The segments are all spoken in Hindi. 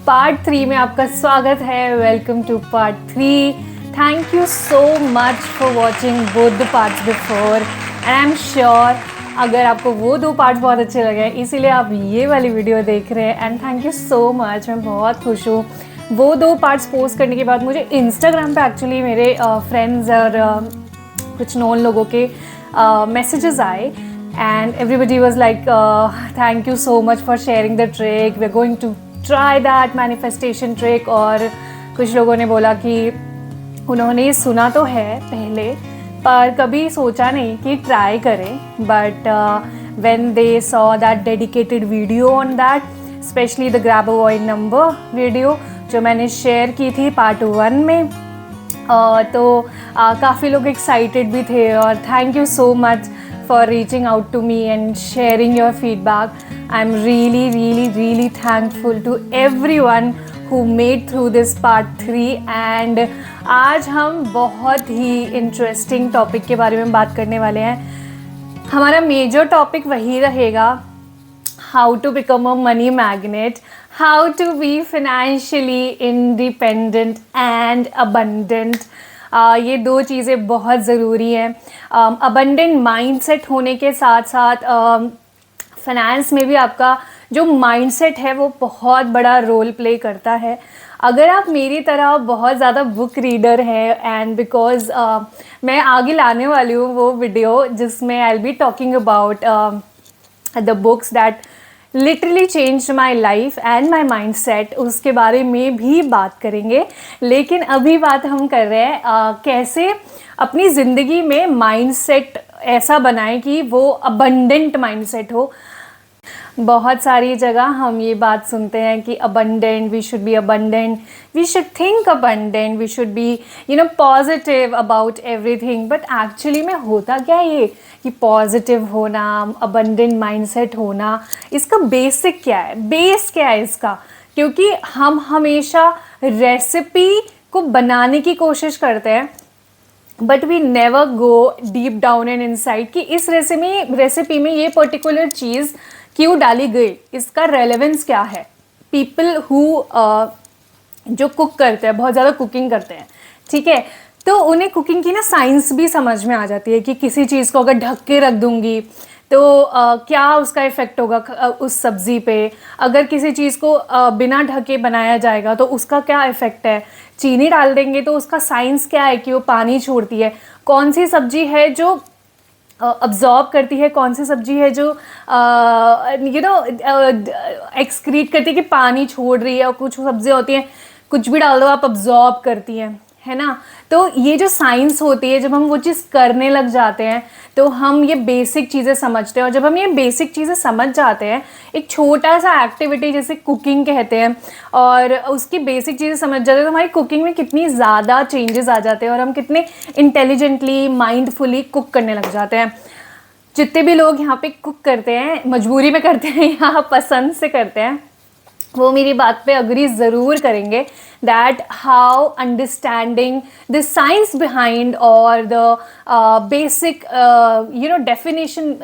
पार्ट 3 में आपका स्वागत है। Welcome to part 3। Thank you so much for watching both the parts before and I am sure अगर आपको वो 2 पार्ट्स बहुत अच्छे लगे इसीलिए आप ये वाली वीडियो देख रहे हैं and thank you so much. मैं बहुत खुश हूँ। वो 2 पार्ट्स पोस्ट करने के बाद मुझे इंस्टाग्राम पे एक्चुअली मेरे फ्रेंड्स और कुछ नॉन लोगों के मैसेजेस आए and everybody was like thank you so much for sharing the trick, we're going to try that manifestation trick। और कुछ लोगों ने बोला कि उन्होंने सुना तो है पहले पर कभी सोचा नहीं कि ट्राई करें, but when they saw that dedicated video on that, especially the grab a void number video जो मैंने शेयर की थी पार्ट 1 में, तो काफ़ी लोग एक्साइटेड भी थे और thank you so much for reaching out to me and sharing your feedback. I'm really thankful to everyone who made through this part 3 and आज हम बहुत ही इंटरेस्टिंग टॉपिक के बारे में बात करने वाले हैं। हमारा मेजर टॉपिक वही रहेगा, how to become a money magnet, how to be financially independent and abundant। ये 2 चीज़ें बहुत ज़रूरी हैं। अबंडेंट माइंडसेट होने के साथ साथ फाइनेंस में भी आपका जो माइंडसेट है वो बहुत बड़ा रोल प्ले करता है। अगर आप मेरी तरह बहुत ज़्यादा बुक रीडर हैं एंड बिकॉज मैं आगे लाने वाली हूँ वो वीडियो जिसमें I will be talking about the books that literally change my life and my mind set, उसके बारे में भी बात करेंगे। लेकिन अभी बात हम कर रहे हैं कैसे अपनी ज़िंदगी में माइंड सेट ऐसा बनाएं कि वो अबंडेंट माइंड सेट हो। बहुत सारी जगह हम ये बात सुनते हैं कि abundant, we should be abundant, we should think abundant, we should be positive about everything. But actually में होता क्या है ये कि पॉजिटिव होना, अबंडेंट माइंडसेट होना, इसका बेसिक क्या है, बेस क्या है इसका? क्योंकि हम हमेशा रेसिपी को बनाने की कोशिश करते हैं but we never go deep down and inside कि इस रेसिपी में ये पर्टिकुलर चीज़ क्यों डाली गई, इसका रेलेवेंस क्या है। पीपल हु जो कुक करते हैं, बहुत ज़्यादा कुकिंग करते हैं, ठीक है, तो उन्हें कुकिंग की ना साइंस भी समझ में आ जाती है कि किसी चीज़ को अगर ढक के रख दूंगी तो क्या उसका इफ़ेक्ट होगा उस सब्ज़ी पे, अगर किसी चीज़ को बिना ढके बनाया जाएगा तो उसका क्या इफ़ेक्ट है, चीनी डाल देंगे तो उसका साइंस क्या है कि वो पानी छोड़ती है, कौन सी सब्ज़ी है जो अब्जॉर्ब करती है, कौन सी सब्जी है जो एक्सक्रीट करती है कि पानी छोड़ रही है, और कुछ सब्जियाँ होती हैं कुछ भी डाल दो आप अब्जॉर्ब करती हैं, है ना। तो ये जो साइंस होती है, जब हम वो चीज़ करने लग जाते हैं तो हम ये बेसिक चीज़ें समझते हैं, और जब हम ये बेसिक चीज़ें समझ जाते हैं, एक छोटा सा एक्टिविटी जैसे कुकिंग कहते हैं, और उसकी बेसिक चीज़ें समझ जाते हैं तो हमारी कुकिंग में कितनी ज़्यादा चेंजेस आ जाते हैं और हम कितने इंटेलिजेंटली, माइंडफुली कुक करने लग जाते हैं। जितने भी लोग यहाँ पे कुक करते हैं मजबूरी में करते हैं या पसंद से करते हैं, वो मेरी बात पे अग्री ज़रूर करेंगे that how understanding the science behind और the basic definition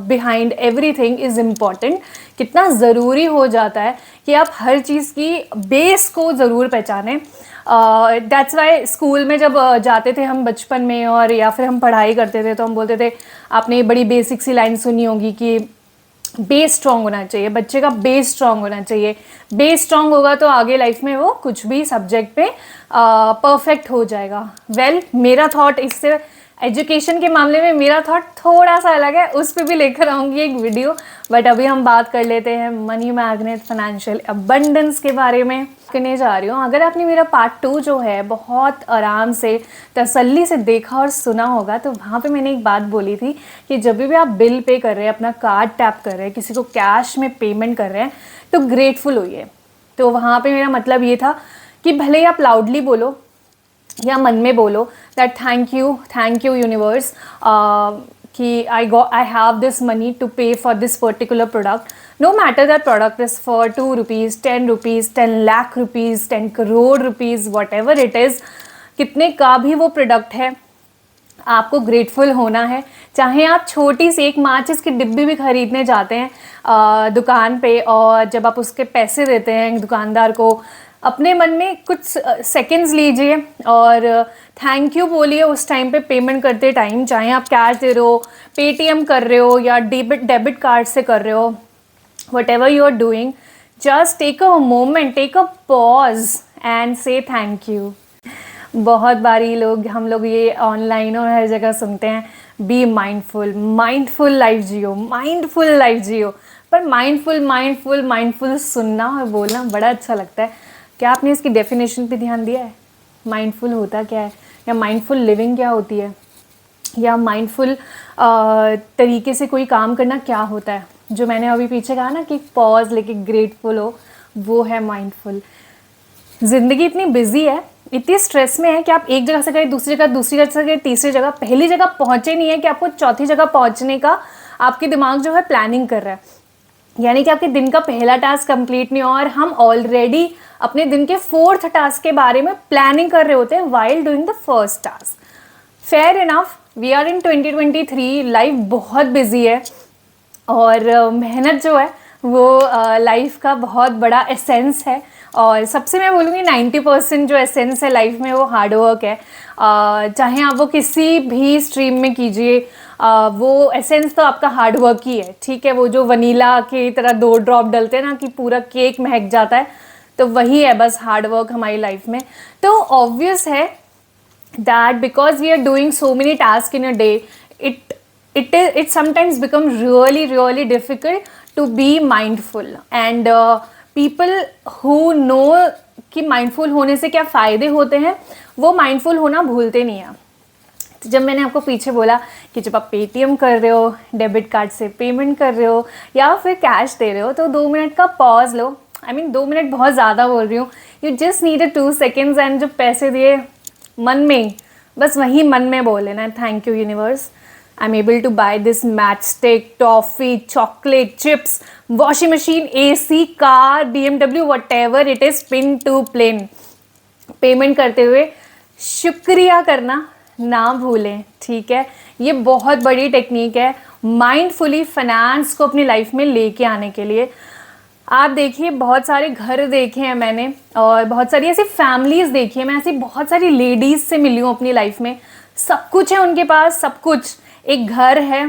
behind everything is important. कितना ज़रूरी हो जाता है कि आप हर चीज़ की बेस को ज़रूर पहचानें। दैट्स वाई स्कूल में जब जाते थे हम बचपन में और या फिर हम पढ़ाई करते थे तो हम बोलते थे, आपने बड़ी बेसिक सी लाइन सुनी होगी कि बेस स्ट्रॉन्ग होना चाहिए, बच्चे का बेस स्ट्रॉन्ग होना चाहिए। बेस स्ट्रॉन्ग होगा तो आगे लाइफ में वो कुछ भी सब्जेक्ट पे परफेक्ट हो जाएगा। वेल, मेरा थॉट इससे एजुकेशन के मामले में मेरा थॉट थोड़ा सा अलग है, उस पर भी लेकर आऊँगी एक वीडियो। बट अभी हम बात कर लेते हैं मनी मैग्नेट, फाइनेंशियल अबंडेंस के बारे में करने जा रही हूँ। अगर आपने मेरा पार्ट 2 जो है बहुत आराम से तसल्ली से देखा और सुना होगा तो वहाँ पे मैंने एक बात बोली थी कि जब भी आप बिल पे कर रहे हैं, अपना कार्ड टैप कर रहे हैं, किसी को कैश में पेमेंट कर रहे हैं तो ग्रेटफुल होइए। तो वहाँ पे मेरा मतलब ये था कि भले ही आप लाउडली बोलो या मन में बोलो दैट थैंक यू यूनिवर्स कि I have this money to pay for this particular product, no matter that product is for 2 rupees, 10 rupees, 10 lakh rupees, 10 crore rupees, whatever it is, कितने का भी वो प्रोडक्ट है, आपको ग्रेटफुल होना है। चाहे आप छोटी सी एक माचिस की डिब्बी भी खरीदने जाते हैं दुकान पे, और जब आप उसके पैसे देते हैं दुकानदार को, अपने मन में कुछ सेकंड्स लीजिए और थैंक यू बोलिए उस टाइम पे पेमेंट करते टाइम। चाहे आप कैश दे रहे हो, पेटीएम कर रहे हो या डेबिट कार्ड से कर रहे हो, whatever you are doing, just take a moment, take a pause and say thank you. बहुत बारी हम लोग ये ऑनलाइन और हर जगह सुनते हैं, बी माइंडफुल, माइंडफुल लाइफ जियो, माइंडफुल लाइफ जियो। पर माइंडफुल माइंडफुल माइंडफुल सुनना और बोलना बड़ा अच्छा लगता है। क्या आपने इसकी डेफिनेशन पे ध्यान दिया है? माइंडफुल होता क्या है, या माइंडफुल लिविंग क्या होती है, या माइंडफुल तरीके से कोई काम करना क्या होता है? जो मैंने अभी पीछे कहा ना कि पॉज लेके ग्रेटफुल हो, वो है माइंडफुल। ज़िंदगी इतनी बिजी है, इतनी स्ट्रेस में है कि आप एक जगह से गए दूसरी जगह, दूसरी जगह से गए तीसरी जगह, पहली जगह पहुंचे नहीं है कि आपको चौथी जगह पहुंचने का आपके दिमाग जो है प्लानिंग कर रहा है। यानी कि आपके दिन का पहला टास्क कंप्लीट नहीं हुआ और हम ऑलरेडी अपने दिन के 4th टास्क के बारे में प्लानिंग कर रहे होते हैं while doing the first task. Fair enough, we are in 2023, life बहुत बिजी है और मेहनत जो है वो लाइफ का बहुत बड़ा एसेंस है। और सबसे मैं बोलूँगी 90% जो एसेंस है लाइफ में वो हार्डवर्क है। चाहे आप वो किसी भी स्ट्रीम में कीजिए, वो एसेंस तो आपका हार्डवर्क ही है, ठीक है। वो जो वनीला की तरह 2 ड्रॉप डलते हैं ना कि पूरा केक महक जाता है, तो वही है बस हार्डवर्क हमारी लाइफ में। तो ऑब्वियस है that because we are doing so many task in a day, it sometimes become really difficult to be mindful, and people who know कि माइंडफुल होने से क्या फ़ायदे होते हैं, वो माइंडफुल होना भूलते नहीं हैं। तो जब मैंने आपको पीछे बोला कि जब आप पेटीएम कर रहे हो, डेबिट कार्ड से पेमेंट कर रहे हो या फिर कैश दे रहे हो, तो 2 मिनट का pause low. I mean 2 minute बहुत ज़्यादा बोल रही हूँ, you just need 2 seconds, and जब पैसे दिए मन में, बस वही मन में बोल लेना है, thank you universe, I'm able to buy this matchstick, toffee, chocolate, chips, washing machine, AC, car, BMW, whatever it is, pin to plane। Payment करते हुए शुक्रिया करना ना भूलें, ठीक है। ये बहुत बड़ी टेक्निक है माइंडफुली फाइनेंस को अपनी लाइफ में लेके आने के लिए। आप देखिए, बहुत सारे घर देखे हैं मैंने और बहुत सारी ऐसी फैमिलीज़ देखी है, मैं ऐसी बहुत सारी लेडीज़ से मिली हूँ अपनी लाइफ में, सब कुछ है उनके पास, सब कुछ। एक घर है,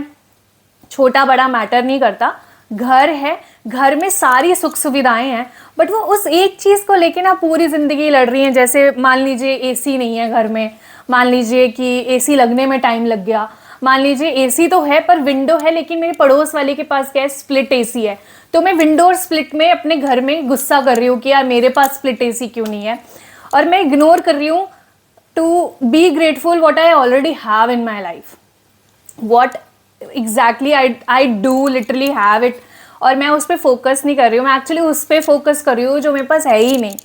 छोटा बड़ा मैटर नहीं करता, घर है, घर में सारी सुख सुविधाएं हैं, बट वो उस एक चीज़ को लेके ना पूरी ज़िंदगी लड़ रही हैं। जैसे मान लीजिए एसी नहीं है घर में, मान लीजिए कि एसी लगने में टाइम लग गया, मान लीजिए एसी तो है पर विंडो है, लेकिन मेरे पड़ोस वाले के पास क्या है, स्प्लिट एसी है, तो मैं विंडो और स्प्लिट में अपने घर में गुस्सा कर रही हूँ कि यार मेरे पास स्प्लिट एसी क्यों नहीं है, और मैं इग्नोर कर रही हूँ to be grateful what I already have in my life, what exactly I do literally have it, और मैं उस पर फोकस नहीं कर रही हूँ, मैं एक्चुअली उस पर फोकस कर रही हूँ जो मेरे पास है ही नहीं,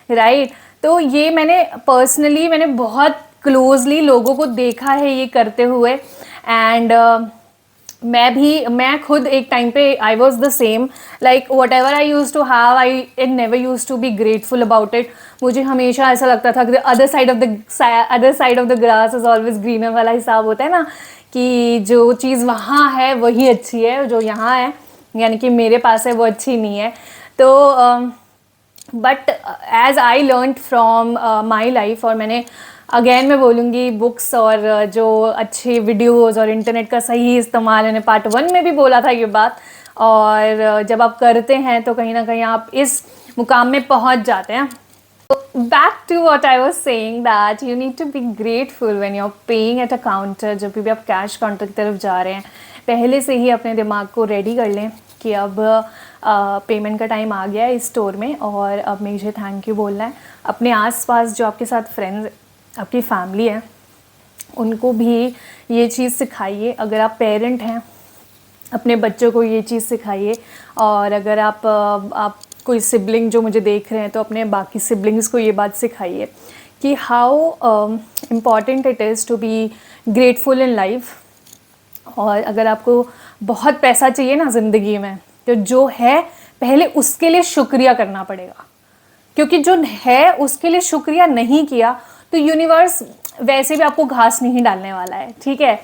राइट। तो ये मैंने बहुत क्लोजली लोगों को देखा है ये करते हुए, एंड मैं खुद एक टाइम पे I was the same, like whatever I used to have, I never used to be grateful about it. मुझे हमेशा ऐसा लगता था कि other side of the grass is always greener वाला हिसाब होता है ना, कि जो चीज़ वहाँ है वही अच्छी है, जो यहाँ है यानी कि मेरे पास है वो अच्छी नहीं है। तो but as I learn from my life, और मैंने अगेन मैं बोलूँगी बुक्स और जो अच्छे वीडियोस और इंटरनेट का सही इस्तेमाल, मैंने पार्ट 1 में भी बोला था ये बात, और जब आप करते हैं तो कहीं ना कहीं आप इस मुकाम में पहुँच जाते हैं। Back to what I was saying, that you need to be grateful when you're paying at a counter। जब भी आप कैश काउंटर की तरफ जा रहे हैं, पहले से ही अपने दिमाग को रेडी कर लें कि अब पेमेंट का टाइम आ गया है इस स्टोर में, और अब मुझे थैंक यू बोलना है। अपने आसपास जो आपके साथ फ्रेंड्स, आपकी फैमिली है, उनको भी ये चीज़ सिखाइए। अगर आप पेरेंट हैं, अपने बच्चों को ये चीज़ सिखाइए, और अगर आप कोई सिबलिंग जो मुझे देख रहे हैं तो अपने बाकी सिबलिंग्स को ये बात सिखाइए कि how important it is to be grateful in life. और अगर आपको बहुत पैसा चाहिए ना ज़िंदगी में, तो जो है पहले उसके लिए शुक्रिया करना पड़ेगा, क्योंकि जो है उसके लिए शुक्रिया नहीं किया तो यूनिवर्स वैसे भी आपको घास नहीं डालने वाला है, ठीक है।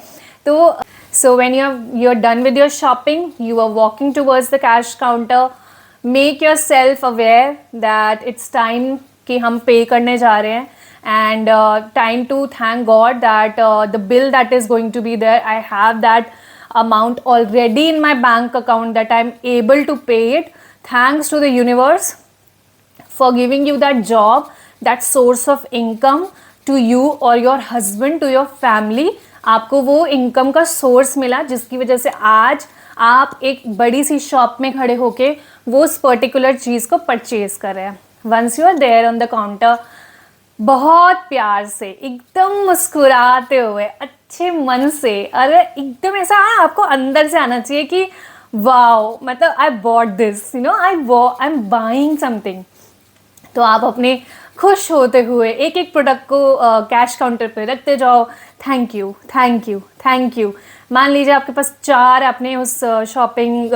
तो so when you are done with your shopping, you are walking towards the cash counter, make yourself aware that it's time कि हम पे करने जा रहे हैं, and time to thank God that the bill that is going to be there, I have that amount already in my bank account that I'm able to pay it. Thanks to the universe for giving you that job, that source of income to you or your husband, to your family. आपको वो इनकम का सोर्स मिला जिसकी वजह से आज आप एक बड़ी सी शॉप में खड़े होके वो उस पर्टिकुलर चीज़ को परचेज कर रहे हैं। Once you are there on the counter, बहुत प्यार से, एकदम मुस्कुराते हुए, अच्छे मन से, अरे एकदम ऐसा आपको अंदर से आना चाहिए कि वाओ, मतलब I bought this, you know, I am buying something. तो आप अपने खुश होते हुए एक एक प्रोडक्ट को कैश काउंटर पे रखते जाओ। Thank you, thank you, thank you. मान लीजिए आपके पास 4, आपने उस शॉपिंग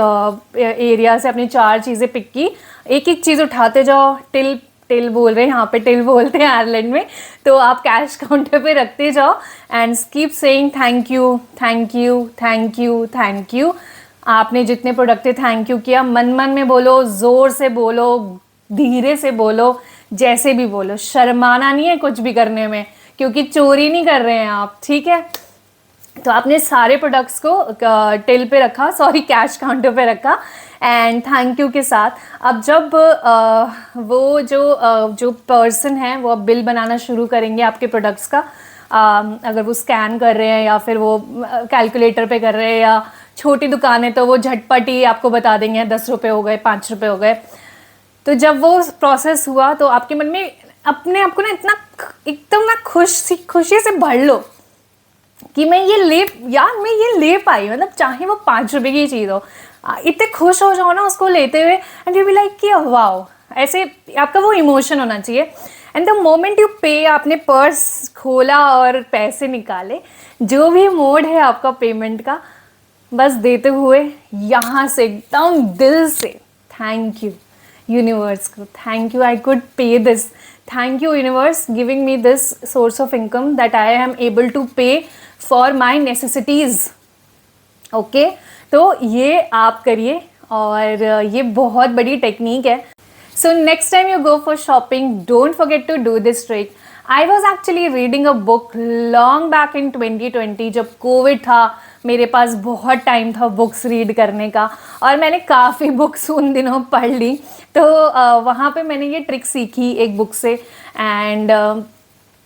एरिया से अपनी 4 चीज़ें पिक की, एक एक चीज़ उठाते जाओ। टिल बोल रहे हैं यहाँ पे, टिल बोलते हैं आयरलैंड में। तो आप कैश काउंटर पे रखते जाओ and keep saying thank you, thank you, thank you, thank you. आपने जितने प्रोडक्ट थे थैंक यू किया, मन मन में बोलो, ज़ोर से बोलो, धीरे से बोलो, जैसे भी बोलो, शर्माना नहीं है कुछ भी करने में, क्योंकि चोरी नहीं कर रहे हैं आप, ठीक है। तो आपने सारे प्रोडक्ट्स को टिल पे रखा, सॉरी कैश काउंटर पे रखा एंड थैंक यू के साथ। अब जब वो जो पर्सन है वो अब बिल बनाना शुरू करेंगे आपके प्रोडक्ट्स का, अगर वो स्कैन कर रहे हैं या फिर वो कैलकुलेटर पे कर रहे हैं, या छोटी दुकान है तो वो झटपट ही आपको बता देंगे 10 रुपये हो गए, 5 रुपये हो गए। तो जब वो प्रोसेस हुआ तो आपके मन में अपने आप को ना इतना एकदम ना खुशी से भर लो कि मैं ये ले पाई, मतलब चाहे वो 5 रुपए की चीज़ हो, इतने खुश हो जाओ ना उसको लेते हुए, एंड यू बी लाइक कि वाओ, ऐसे आपका वो इमोशन होना चाहिए। एंड द मोमेंट यू पे, आपने पर्स खोला और पैसे निकाले, जो भी मोड है आपका पेमेंट का, बस देते हुए यहाँ से एकदम दिल से थैंक यू यूनिवर्स को, thank you, I could pay this, thank you universe giving me this source of income that I am able to pay for my necessities. Okay, तो ये आप करिए और ये बहुत बड़ी टेक्निक है। So next time you go for shopping, don't forget to do this trick. I was actually reading a book long back in 2020, जब कोविड था, मेरे पास बहुत टाइम था बुक्स रीड करने का और मैंने काफ़ी बुक्स उन दिनों पढ़ ली। तो वहाँ पे मैंने ये ट्रिक सीखी एक बुक से, एंड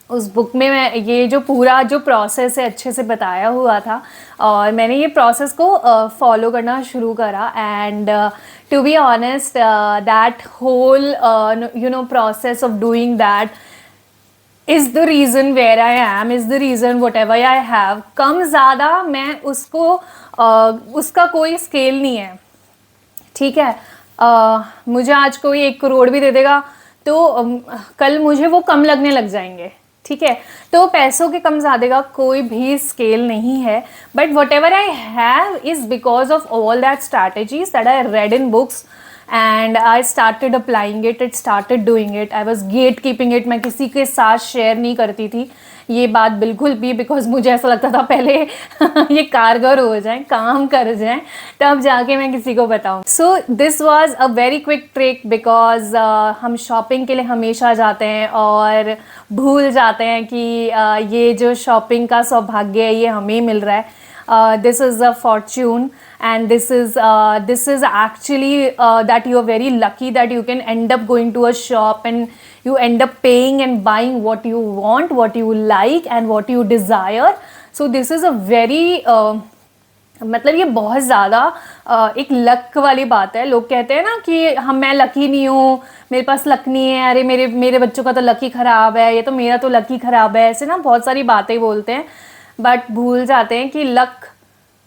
उस बुक में मैं ये जो पूरा जो प्रोसेस है अच्छे से बताया हुआ था और मैंने ये प्रोसेस को फॉलो करना शुरू करा। And to be honest, that whole you know process of doing that is the reason where I am, is the reason whatever I have। कम ज़्यादा मैं उसको उसका कोई स्केल नहीं है, ठीक है। मुझे आज कोई 1 करोड़ भी दे देगा तो कल मुझे वो कम लगने लग जाएंगे, ठीक है। तो पैसों के कम ज़्यादा का कोई भी स्केल नहीं है, but what ever I have is because of all that strategies that I read in books and I started applying it, it started doing it, I was gatekeeping it। मैं किसी के साथ शेयर नहीं करती थी ये बात बिल्कुल भी, बिकॉज मुझे ऐसा लगता था पहले ये कारगर हो जाए, काम कर जाए, तब जाके मैं किसी को बताऊँ। So this was a very quick trick, because हम शॉपिंग के लिए हमेशा जाते हैं और भूल जाते हैं कि ये जो शॉपिंग का सौभाग्य है ये हमें मिल रहा है। This is a fortune, and this is actually that you are very lucky that you can end up going to a shop and you end up paying and buying what you want, what you like and what you desire। So this is a very मतलब ये बहुत ज़्यादा एक लक वाली बात है। लोग कहते हैं ना कि मैं लकी नहीं हूँ, मेरे पास लक नहीं है, अरे मेरे बच्चों का तो लकी ख़राब है, ये तो मेरा तो लकी ख़राब है, ऐसे ना बहुत सारी बातें बोलते हैं, बट भूल जाते हैं कि लक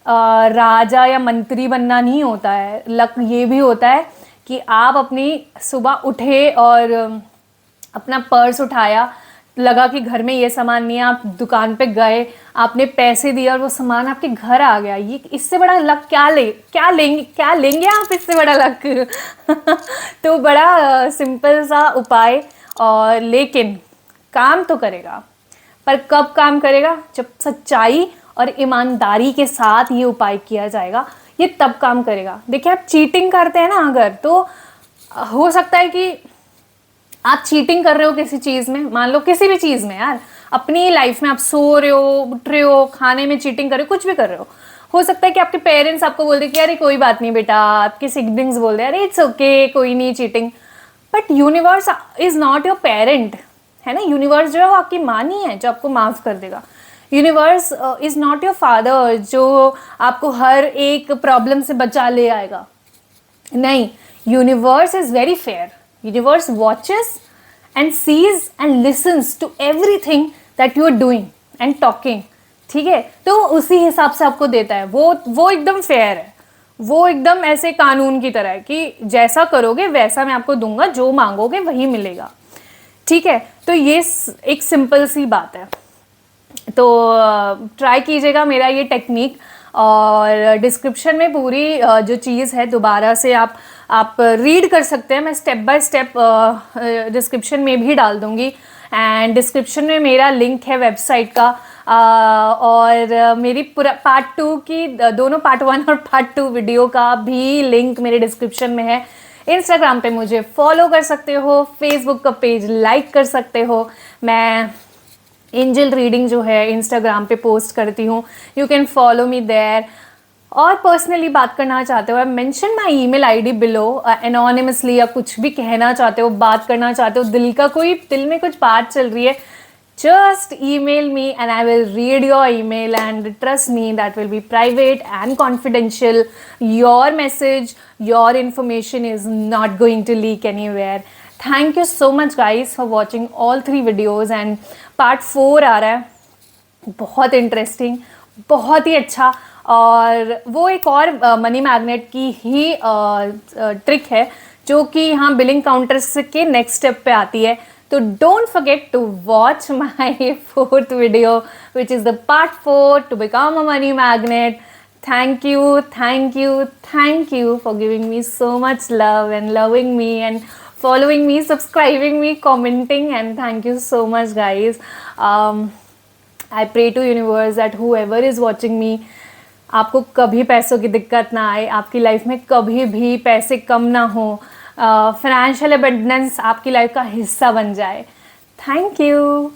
राजा या मंत्री बनना नहीं होता है। लक ये भी होता है कि आप अपनी सुबह उठे और अपना पर्स उठाया, लगा कि घर में ये सामान नहीं है, आप दुकान पे गए, आपने पैसे दिए और वो सामान आपके घर आ गया। ये इससे बड़ा लक क्या लेंगे आप, इससे बड़ा लक तो बड़ा सिंपल सा उपाय, और लेकिन काम तो करेगा। पर कब काम करेगा? जब सच्चाई और ईमानदारी के साथ ये उपाय किया जाएगा, ये तब काम करेगा। देखिए, आप चीटिंग करते हैं ना अगर, तो हो सकता है कि आप चीटिंग कर रहे हो किसी चीज़ में, मान लो किसी भी चीज़ में यार, अपनी लाइफ में आप सो रहे हो, उठ रहे हो, खाने में चीटिंग कर रहे हो, कुछ भी कर रहे हो सकता है कि आपके पेरेंट्स आपको बोल दे कि अरे कोई बात नहीं बेटा, आपके सिबलिंग्स बोल दे अरे इट्स ओके, कोई नहीं cheating. But universe is not your parent, है ना। यूनिवर्स जो है वो आपकी माँ नहीं है जो आपको माफ़ कर देगा। Universe is not your father जो आपको हर एक प्रॉब्लम से बचा ले आएगा। नहीं, universe is very fair. Universe watches and sees and listens to everything that you are doing and talking, ठीक है। तो उसी हिसाब से आपको देता है। वो एकदम फेयर है, वो एकदम ऐसे कानून की तरह है कि जैसा करोगे वैसा मैं आपको दूंगा, जो मांगोगे वही मिलेगा, ठीक है। तो ये एक सिंपल सी बात है। तो ट्राई कीजिएगा मेरा ये टेक्निक, और डिस्क्रिप्शन में पूरी जो चीज़ है दोबारा से आप रीड कर सकते हैं। मैं स्टेप बाय स्टेप डिस्क्रिप्शन में भी डाल दूँगी, एंड डिस्क्रिप्शन में मेरा लिंक है वेबसाइट का, और मेरी पूरा पार्ट 2 की, दोनों पार्ट 1 और पार्ट 2 वीडियो का भी लिंक मेरे डिस्क्रिप्शन में है। इंस्टाग्राम पे मुझे फॉलो कर सकते हो, फेसबुक का पेज लाइक कर सकते हो। मैं एंजल रीडिंग जो है इंस्टाग्राम पे पोस्ट करती हूँ, you can follow me there. और पर्सनली बात करना चाहते हो, mention my email ID below, anonymously, या कुछ भी कहना चाहते हो, बात करना चाहते हो, दिल में कुछ बात चल रही है, just email me and I will read your email, and trust me, that will be private and confidential. Your message, your information is not going to leak anywhere. Thank you so much guys for watching all 3 videos, and part 4 आ रहा है, बहुत इंटरेस्टिंग, बहुत ही अच्छा। और वो एक और मनी मैग्नेट की ही ट्रिक है जो कि यहाँ बिलिंग काउंटर्स के नेक्स्ट स्टेप पे आती है। So don't forget to watch my 4th video, which is the part 4 to become a money magnet. Thank you, thank you, thank you for giving me so much love and loving me and following me, subscribing me, commenting, and thank you so much guys. I pray to universe that whoever is watching me, आपको कभी पैसों की दिक्कत ना आए, आपकी लाइफ में कभी भी पैसे कम ना हो, फाइनेंशियल अबंडेंस आपकी लाइफ का हिस्सा बन जाए। Thank you.